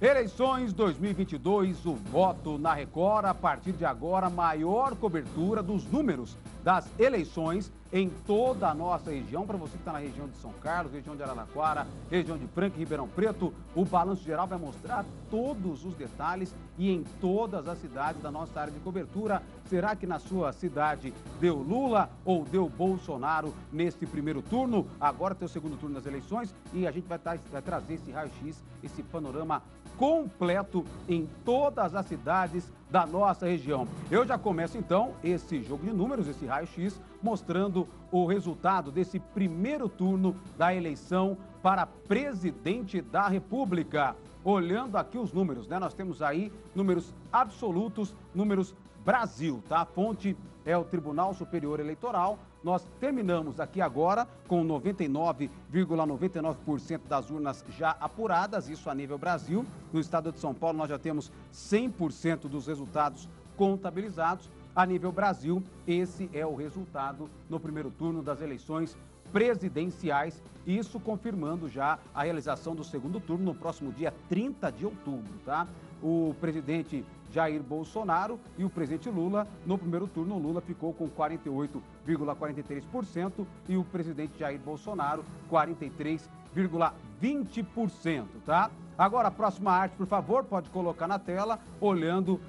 Eleições 2022, o voto na Record. A partir de agora, maior cobertura dos números das eleições em toda a nossa região. Para você que está na região de São Carlos, região de Araraquara, região de Franca e Ribeirão Preto, o Balanço Geral vai mostrar todos os detalhes e em todas as cidades da nossa área de cobertura. Será que na sua cidade deu Lula ou deu Bolsonaro neste primeiro turno? Agora tem o segundo turno das eleições e a gente vai trazer esse raio-x, esse panorama completo em todas as cidades da nossa região. Eu já começo então esse jogo de números, esse raio-x, mostrando o resultado desse primeiro turno da eleição para presidente da República. Olhando aqui os números, né? Nós temos aí números absolutos, números Brasil, tá? A fonte é o Tribunal Superior Eleitoral. Nós terminamos aqui agora com 99,99% das urnas já apuradas, isso a nível Brasil. No estado de São Paulo, nós já temos 100% dos resultados contabilizados. A nível Brasil, esse é o resultado no primeiro turno das eleições presidenciais, isso confirmando já a realização do segundo turno no próximo dia 30 de outubro, tá? O presidente Jair Bolsonaro e o presidente Lula, no primeiro turno, o Lula ficou com 48,43% e o presidente Jair Bolsonaro, 43,20%, tá? Agora, a próxima arte, por favor, pode colocar na tela, olhando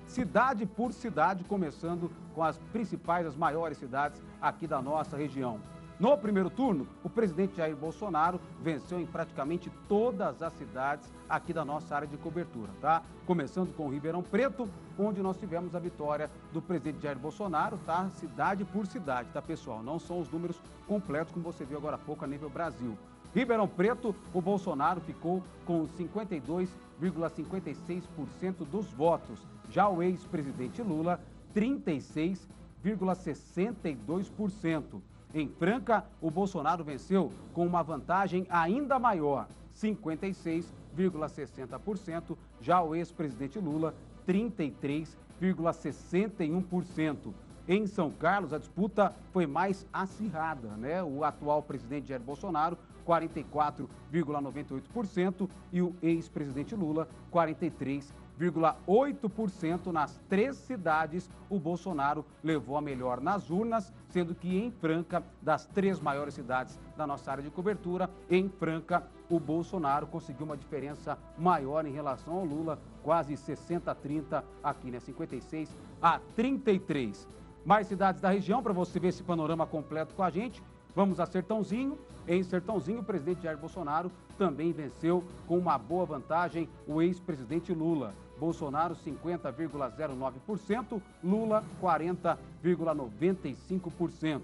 cidade por cidade, começando com as principais, as maiores cidades aqui da nossa região. No primeiro turno, o presidente Jair Bolsonaro venceu em praticamente todas as cidades aqui da nossa área de cobertura, tá? Começando com Ribeirão Preto, onde nós tivemos a vitória do presidente Jair Bolsonaro, tá? Cidade por cidade, tá, pessoal? Não são os números completos, como você viu agora há pouco a nível Brasil. Ribeirão Preto, o Bolsonaro ficou com 52,56% dos votos. Já o ex-presidente Lula, 36,62%. Em Franca, o Bolsonaro venceu com uma vantagem ainda maior, 56,60%. Já o ex-presidente Lula, 33,61%. Em São Carlos, a disputa foi mais acirrada, né? O atual presidente Jair Bolsonaro, 44,98% e o ex-presidente Lula, 43,8%. Nas três cidades, o Bolsonaro levou a melhor nas urnas, sendo que em Franca, das três maiores cidades da nossa área de cobertura, em Franca, o Bolsonaro conseguiu uma diferença maior em relação ao Lula, quase 60-30, aqui, né? 56-33. Mais cidades da região, para você ver esse panorama completo com a gente. Vamos a Sertãozinho. Em Sertãozinho, o presidente Jair Bolsonaro também venceu com uma boa vantagem o ex-presidente Lula. Bolsonaro 50,09%, Lula 40,95%.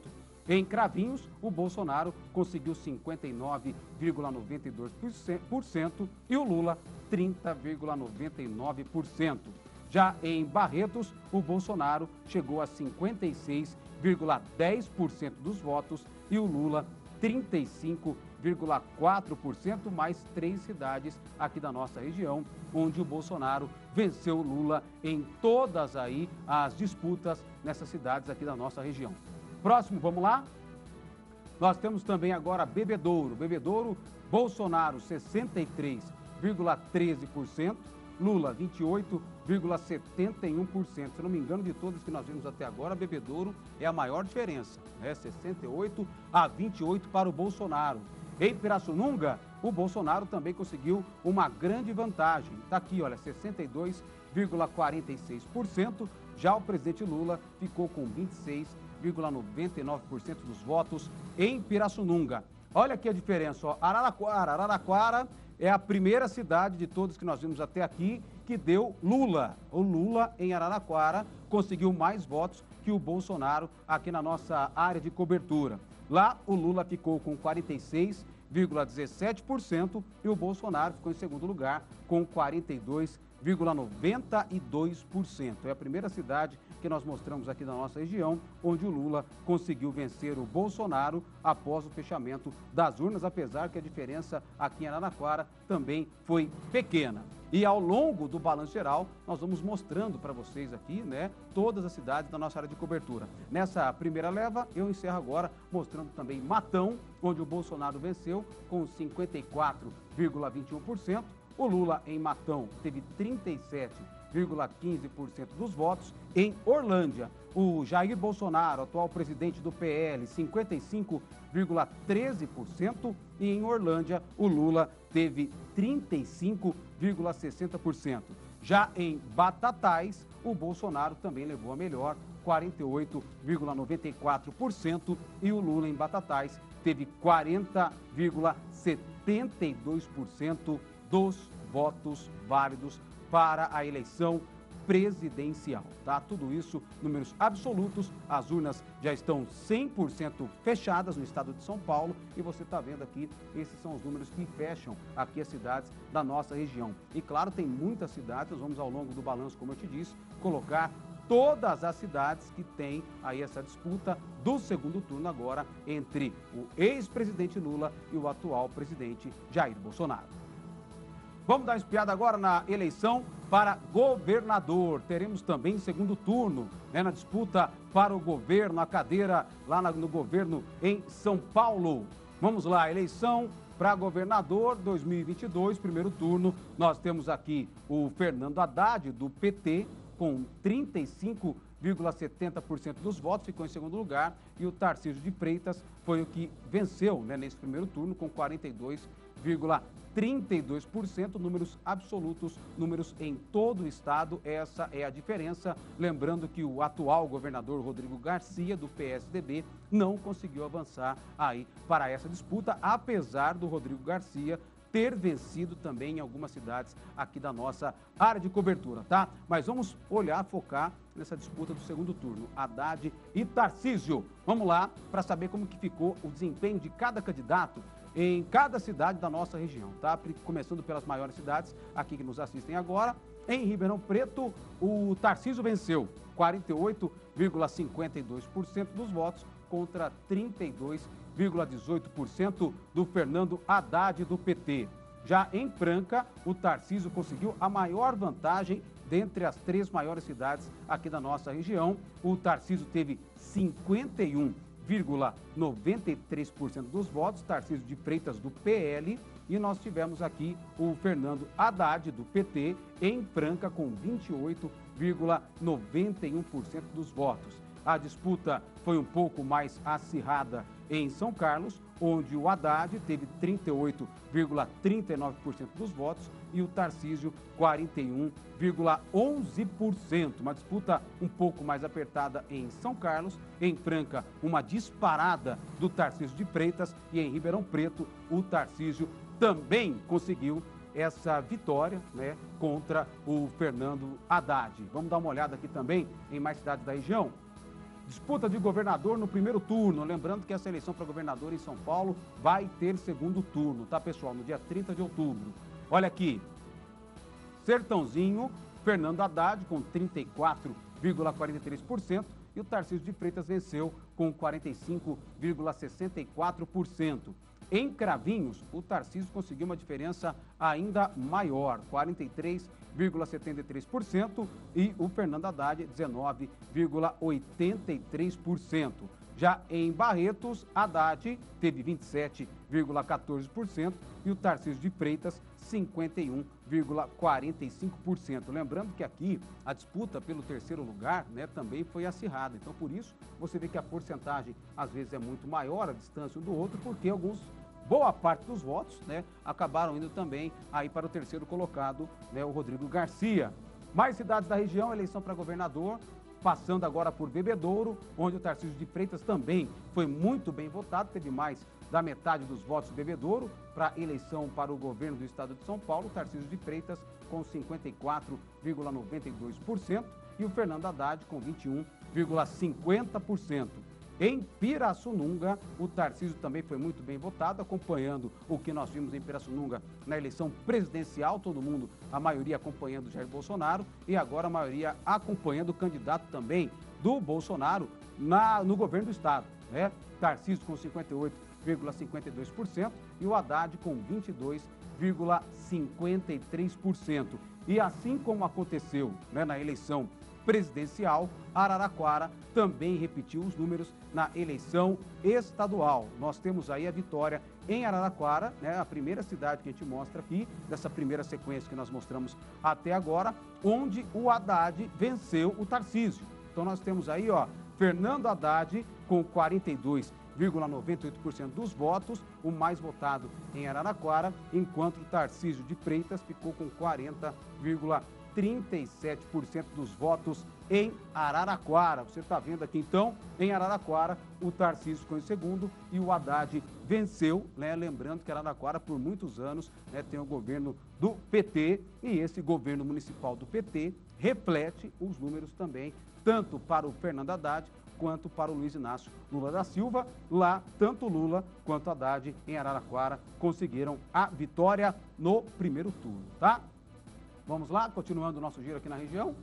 Em Cravinhos, o Bolsonaro conseguiu 59,92% e o Lula 30,99%. Já em Barretos, o Bolsonaro chegou a 56,10% dos votos e o Lula 35,4%, mais três cidades aqui da nossa região, onde o Bolsonaro venceu o Lula em todas aí as disputas nessas cidades aqui da nossa região. Próximo, vamos lá? Nós temos também agora Bebedouro. Bebedouro, Bolsonaro 63,13%, Lula 28,71%. Se não me engano, de todos que nós vimos até agora, Bebedouro é a maior diferença, né? 68-28 para o Bolsonaro. Em Pirassununga, o Bolsonaro também conseguiu uma grande vantagem. Está aqui, olha, 62,46%. Já o presidente Lula ficou com 26,99% dos votos em Pirassununga. Olha aqui a diferença, ó. Araraquara é a primeira cidade de todos que nós vimos até aqui que deu Lula. O Lula, em Araraquara, conseguiu mais votos que o Bolsonaro aqui na nossa área de cobertura. Lá, o Lula ficou com 46,17% e o Bolsonaro ficou em segundo lugar com 42,92%. É a primeira cidade que nós mostramos aqui da nossa região, onde o Lula conseguiu vencer o Bolsonaro após o fechamento das urnas, apesar que a diferença aqui em Araraquara também foi pequena. E ao longo do Balanço Geral, nós vamos mostrando para vocês aqui, né, todas as cidades da nossa área de cobertura. Nessa primeira leva, eu encerro agora mostrando também Matão, onde o Bolsonaro venceu com 54,21%, O Lula, em Matão, teve 37,15% dos votos. Em Orlândia, o Jair Bolsonaro, atual presidente do PL, 55,13%. E em Orlândia, o Lula teve 35,60%. Já em Batatais, o Bolsonaro também levou a melhor, 48,94%. E o Lula, em Batatais, teve 40,72% dos votos válidos para a eleição presidencial, tá? Tudo isso, números absolutos, as urnas já estão 100% fechadas no estado de São Paulo e você está vendo aqui, esses são os números que fecham aqui as cidades da nossa região. E claro, tem muitas cidades, nós vamos ao longo do balanço, como eu te disse, colocar todas as cidades que têm aí essa disputa do segundo turno agora entre o ex-presidente Lula e o atual presidente Jair Bolsonaro. Vamos dar uma espiada agora na eleição para governador. Teremos também segundo turno, né, na disputa para o governo, a cadeira lá no governo em São Paulo. Vamos lá, eleição para governador 2022, primeiro turno. Nós temos aqui o Fernando Haddad, do PT, com 35,70% dos votos, ficou em segundo lugar. E o Tarcísio de Freitas foi o que venceu, né, nesse primeiro turno, com 42,32%, números absolutos, números em todo o estado, essa é a diferença. Lembrando que o atual governador Rodrigo Garcia, do PSDB, não conseguiu avançar aí para essa disputa, apesar do Rodrigo Garcia ter vencido também em algumas cidades aqui da nossa área de cobertura, tá? Mas vamos olhar, focar nessa disputa do segundo turno, Haddad e Tarcísio. Vamos lá para saber como que ficou o desempenho de cada candidato em cada cidade da nossa região, tá? Começando pelas maiores cidades aqui que nos assistem agora. Em Ribeirão Preto, o Tarcísio venceu 48,52% dos votos contra 32,18% do Fernando Haddad, do PT. Já em Franca, o Tarcísio conseguiu a maior vantagem dentre as três maiores cidades aqui da nossa região. O Tarcísio teve 51,93% dos votos, Tarcísio de Freitas, do PL, e nós tivemos aqui o Fernando Haddad, do PT, em Franca, com 28,91% dos votos. A disputa foi um pouco mais acirrada em São Carlos, onde o Haddad teve 38,39% dos votos e o Tarcísio 41,11%. Uma disputa um pouco mais apertada em São Carlos. Em Franca, uma disparada do Tarcísio de Freitas, e em Ribeirão Preto, o Tarcísio também conseguiu essa vitória, né, contra o Fernando Haddad. Vamos dar uma olhada aqui também em mais cidades da região. Disputa de governador no primeiro turno. Lembrando que essa eleição para governador em São Paulo vai ter segundo turno, tá, pessoal? No dia 30 de outubro. Olha aqui, Sertãozinho, Fernando Haddad com 34,43% e o Tarcísio de Freitas venceu com 45,64%. Em Cravinhos, o Tarcísio conseguiu uma diferença ainda maior, 43,73%, e o Fernando Haddad, 19,83%. Já em Barretos, Haddad teve 27,14% e o Tarcísio de Freitas, 51,45%. Lembrando que aqui a disputa pelo terceiro lugar, né, também foi acirrada. Então, por isso, você vê que a porcentagem às vezes é muito maior, a distância um do outro, porque boa parte dos votos, né, acabaram indo também aí para o terceiro colocado, né, o Rodrigo Garcia. Mais cidades da região, eleição para governador, passando agora por Bebedouro, onde o Tarcísio de Freitas também foi muito bem votado, teve mais da metade dos votos de Bebedouro para a eleição para o governo do estado de São Paulo. O Tarcísio de Freitas com 54,92% e o Fernando Haddad com 21,50%. Em Pirassununga, o Tarcísio também foi muito bem votado, acompanhando o que nós vimos em Pirassununga na eleição presidencial, todo mundo, a maioria acompanhando Jair Bolsonaro e agora a maioria acompanhando o candidato também do Bolsonaro no governo do estado, né? Tarcísio com 58,52% e o Haddad com 22,53%. E assim como aconteceu, né, na eleição presidencial, Araraquara também repetiu os números na eleição estadual. Nós temos aí a vitória em Araraquara, né, a primeira cidade que a gente mostra aqui, dessa primeira sequência que nós mostramos até agora, onde o Haddad venceu o Tarcísio. Então nós temos aí, ó, Fernando Haddad com 42,98% dos votos, o mais votado em Araraquara, enquanto o Tarcísio de Freitas ficou com 40,37% dos votos em Araraquara. Você está vendo aqui, então, em Araraquara, o Tarcísio ficou em segundo e o Haddad venceu, né? Lembrando que Araraquara, por muitos anos, né, tem o governo do PT e esse governo municipal do PT reflete os números também, tanto para o Fernando Haddad quanto para o Luiz Inácio Lula da Silva. Lá, tanto Lula quanto Haddad em Araraquara conseguiram a vitória no primeiro turno, tá? Vamos lá, continuando o nosso giro aqui na região.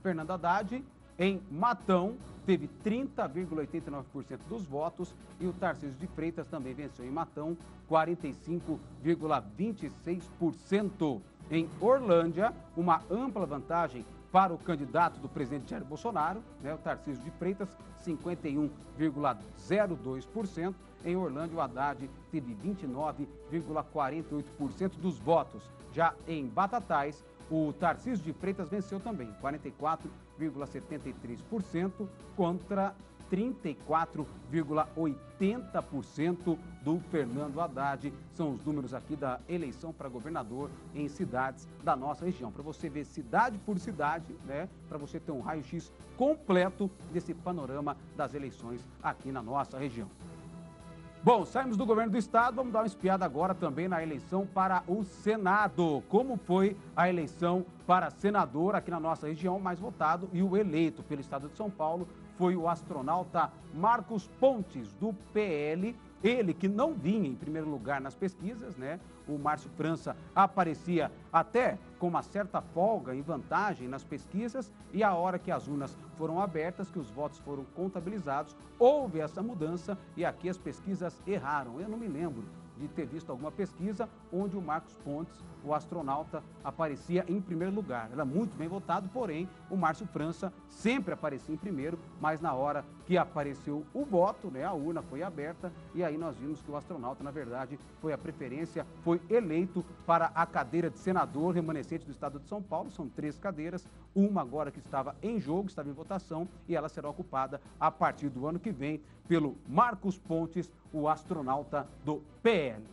Fernando Haddad, em Matão, teve 30,89% dos votos e o Tarcísio de Freitas também venceu em Matão, 45,26%. Em Orlândia, uma ampla vantagem para o candidato do presidente Jair Bolsonaro, né, o Tarcísio de Freitas, 51,02%. Em Orlândia, o Haddad teve 29,48% dos votos. Já em Batatais, o Tarcísio de Freitas venceu também, 44,73% contra 34,80% do Fernando Haddad. São os números aqui da eleição para governador em cidades da nossa região. Para você ver cidade por cidade, né? Para você ter um raio-x completo desse panorama das eleições aqui na nossa região. Bom, saímos do governo do estado, vamos dar uma espiada agora também na eleição para o Senado. Como foi a eleição para senador aqui na nossa região, mais votado e o eleito pelo estado de São Paulo foi o astronauta Marcos Pontes, do PL. Ele que não vinha em primeiro lugar nas pesquisas, né? O Márcio França aparecia até com uma certa folga em vantagem nas pesquisas e a hora que as urnas foram abertas, que os votos foram contabilizados, houve essa mudança e aqui as pesquisas erraram. Eu não me lembro de ter visto alguma pesquisa onde o Marcos Pontes, o astronauta, aparecia em primeiro lugar. Era muito bem votado, porém, o Márcio França sempre aparecia em primeiro, mas na hora que apareceu o voto, né, a urna foi aberta e aí nós vimos que o astronauta, na verdade, foi a preferência, foi eleito para a cadeira de senador remanescente do estado de São Paulo. São 3 cadeiras, uma agora que estava em jogo, estava em votação e ela será ocupada a partir do ano que vem pelo Marcos Pontes, o astronauta do PL.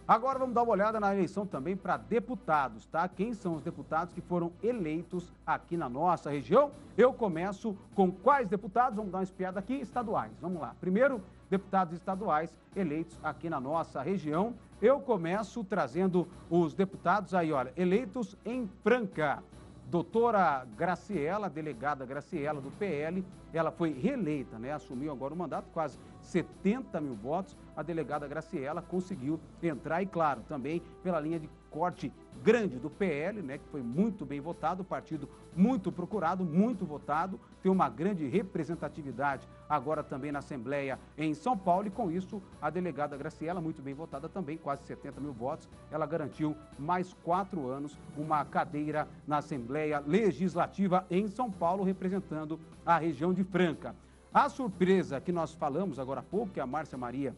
Agora vamos dar uma olhada na eleição também para deputados, tá? Quem são os deputados que foram eleitos aqui na nossa região? Eu começo com quais deputados? Vamos dar uma espiada aqui, estaduais. Vamos lá. Primeiro, deputados estaduais eleitos aqui na nossa região. Eu começo trazendo os deputados aí, olha, eleitos em Franca. Doutora Graciela, delegada Graciela do PL, ela foi reeleita, né? Assumiu agora o mandato, quase 70 mil votos. A delegada Graciela conseguiu entrar e, claro, também pela linha de corte grande do PL, né? Que foi muito bem votado, partido muito procurado, muito votado, tem uma grande representatividade agora também na Assembleia em São Paulo e com isso a delegada Graciela, muito bem votada também, quase 70 mil votos, ela garantiu mais 4 anos uma cadeira na Assembleia Legislativa em São Paulo, representando a região de Franca. A surpresa que nós falamos agora há pouco, que a Márcia Maria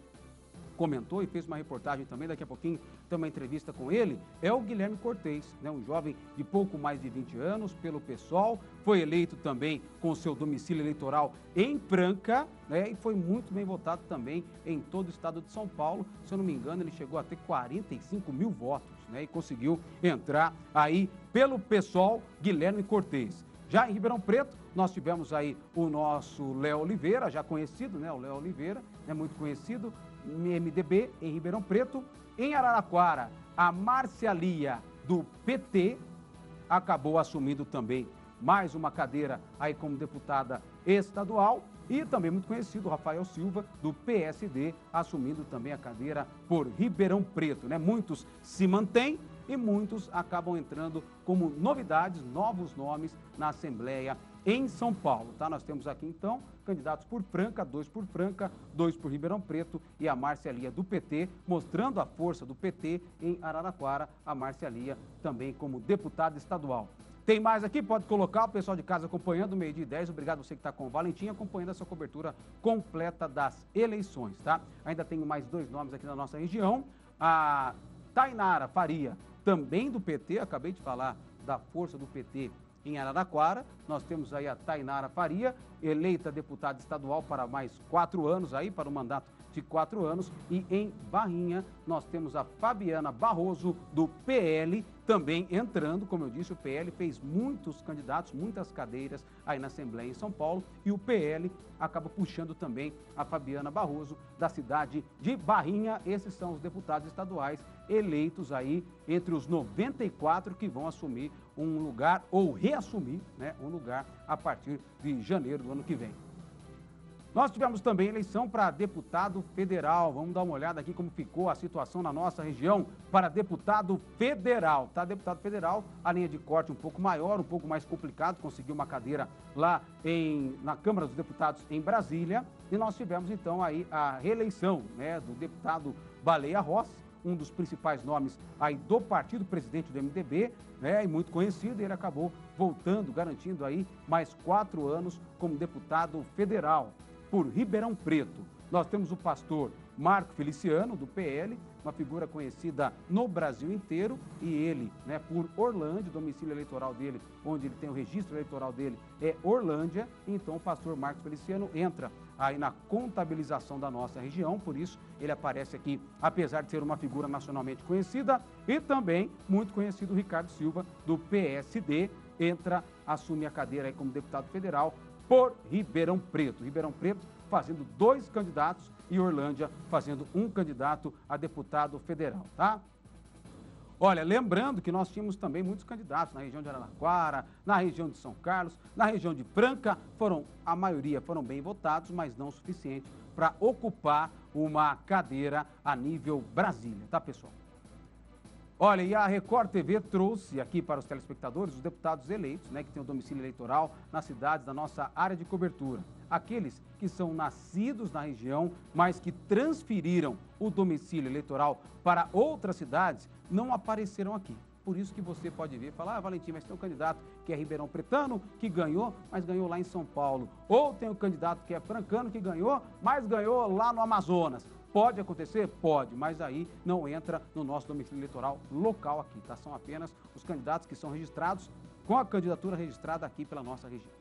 comentou e fez uma reportagem também, daqui a pouquinho tem uma entrevista com ele, é o Guilherme Cortez, né? Um jovem de pouco mais de 20 anos, pelo PSOL, foi eleito também com seu domicílio eleitoral em Franca, né? E foi muito bem votado também em todo o estado de São Paulo. Se eu não me engano, ele chegou a ter 45 mil votos, né? E conseguiu entrar aí pelo PSOL, Guilherme Cortez. Já em Ribeirão Preto, nós tivemos aí o nosso Léo Oliveira, já conhecido, né? O Léo Oliveira, é muito conhecido, MDB em Ribeirão Preto. Em Araraquara, a Márcia Lia, do PT, acabou assumindo também mais uma cadeira aí como deputada estadual. E também muito conhecido, Rafael Silva, do PSD, assumindo também a cadeira por Ribeirão Preto, né? Muitos se mantêm e muitos acabam entrando como novidades, novos nomes na Assembleia em São Paulo, tá? Nós temos aqui, então, candidatos por Franca, 2 por Franca, 2 por Ribeirão Preto e a Márcia Lia do PT, mostrando a força do PT em Araraquara, a Márcia Lia também como deputada estadual. Tem mais aqui? Pode colocar o pessoal de casa acompanhando, meio-dia e 10. Obrigado você que está com o Valentim, acompanhando essa cobertura completa das eleições, tá? Ainda tenho mais 2 nomes aqui na nossa região. A Tainara Faria, também do PT, acabei de falar da força do PT em Araraquara. Nós temos aí a Tainara Faria, eleita deputada estadual para mais 4 anos aí, para o mandato de 4 anos. E em Barrinha, nós temos a Fabiana Barroso, do PL, também entrando. Como eu disse, o PL fez muitos candidatos, muitas cadeiras aí na Assembleia em São Paulo. E o PL acaba puxando também a Fabiana Barroso, da cidade de Barrinha. Esses são os deputados estaduais eleitos aí entre os 94 que vão assumir um lugar, ou reassumir, né, um lugar a partir de janeiro do ano que vem. Nós tivemos também eleição para deputado federal. Vamos dar uma olhada aqui como ficou a situação na nossa região para deputado federal. Tá, deputado federal, a linha de corte um pouco maior, um pouco mais complicado, conseguiu uma cadeira lá na Câmara dos Deputados em Brasília. E nós tivemos então aí a reeleição, né, do deputado Baleia Rossi, um dos principais nomes aí do partido, presidente do MDB, né, e muito conhecido. Ele acabou voltando, garantindo aí mais 4 anos como deputado federal por Ribeirão Preto. Nós temos o pastor Marco Feliciano, do PL, uma figura conhecida no Brasil inteiro, e ele, né, por Orlândia, o domicílio eleitoral dele, onde ele tem o registro eleitoral dele, é Orlândia. Então o pastor Marcos Feliciano entra aí na contabilização da nossa região, por isso ele aparece aqui, apesar de ser uma figura nacionalmente conhecida. E também muito conhecido o Ricardo Silva, do PSD, assume a cadeira aí como deputado federal por Ribeirão Preto. Ribeirão Preto fazendo 2 candidatos e Orlândia fazendo 1 candidato a deputado federal, tá? Olha, lembrando que nós tínhamos também muitos candidatos na região de Araraquara, na região de São Carlos, na região de Franca. A maioria foram bem votados, mas não o suficiente para ocupar uma cadeira a nível Brasília, tá, pessoal? Olha, e a Record TV trouxe aqui para os telespectadores os deputados eleitos, né, que têm o domicílio eleitoral nas cidades da nossa área de cobertura. Aqueles que são nascidos na região, mas que transferiram o domicílio eleitoral para outras cidades, não apareceram aqui. Por isso que você pode ver e falar: ah, Valentim, mas tem um candidato que é ribeirão pretano, que ganhou, mas ganhou lá em São Paulo. Ou tem um candidato que é francano, que ganhou, mas ganhou lá no Amazonas. Pode acontecer? Pode, mas aí não entra no nosso domicílio eleitoral local aqui, tá? São apenas os candidatos que são registrados com a candidatura registrada aqui pela nossa região.